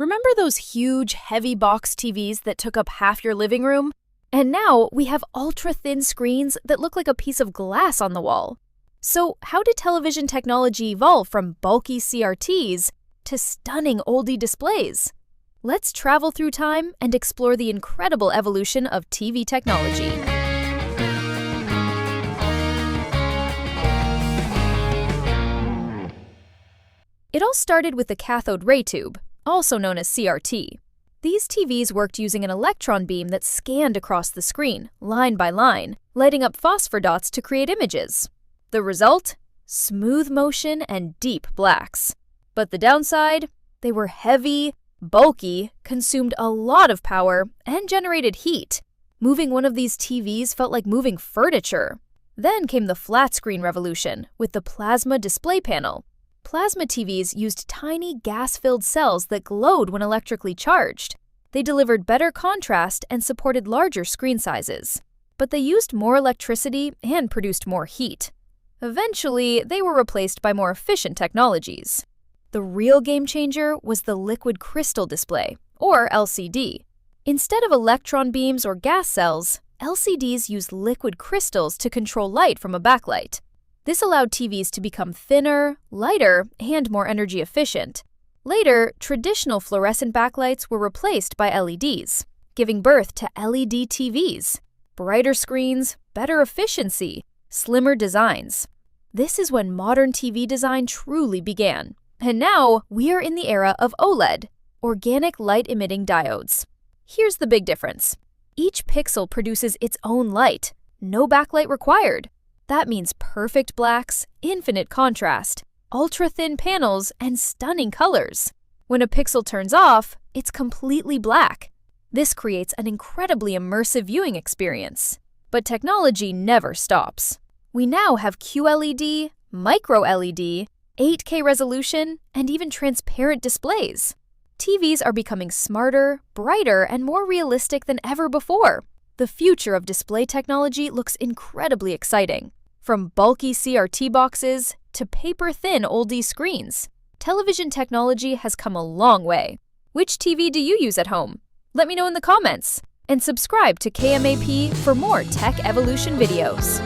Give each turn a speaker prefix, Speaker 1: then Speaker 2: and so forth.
Speaker 1: Remember those huge, heavy box TVs that took up half your living room? And now we have ultra-thin screens that look like a piece of glass on the wall. So how did television technology evolve from bulky CRTs to stunning OLED displays? Let's travel through time and explore the incredible evolution of TV technology. It all started with the cathode ray tube, also known as CRT. These TVs worked using an electron beam that scanned across the screen, line by line, lighting up phosphor dots to create images. The result? Smooth motion and deep blacks. But the downside? They were heavy, bulky, consumed a lot of power, and generated heat. Moving one of these TVs felt like moving furniture. Then came the flat screen revolution with the plasma display panel. Plasma TVs used tiny gas-filled cells that glowed when electrically charged. They delivered better contrast and supported larger screen sizes. But they used more electricity and produced more heat. Eventually, they were replaced by more efficient technologies. The real game changer was the liquid crystal display, or LCD. Instead of electron beams or gas cells, LCDs used liquid crystals to control light from a backlight. This allowed TVs to become thinner, lighter, and more energy efficient. Later, traditional fluorescent backlights were replaced by LEDs, giving birth to LED TVs. Brighter screens, better efficiency, slimmer designs. This is when modern TV design truly began. And now, we are in the era of OLED, organic light-emitting diodes. Here's the big difference. Each pixel produces its own light, no backlight required. That means perfect blacks, infinite contrast, ultra-thin panels, and stunning colors. When a pixel turns off, it's completely black. This creates an incredibly immersive viewing experience. But technology never stops. We now have QLED, MicroLED, 8K resolution, and even transparent displays. TVs are becoming smarter, brighter, and more realistic than ever before. The future of display technology looks incredibly exciting. From bulky CRT boxes to paper-thin OLED screens, television technology has come a long way. Which TV do you use at home? Let me know in the comments. And subscribe to KMAP for more tech evolution videos.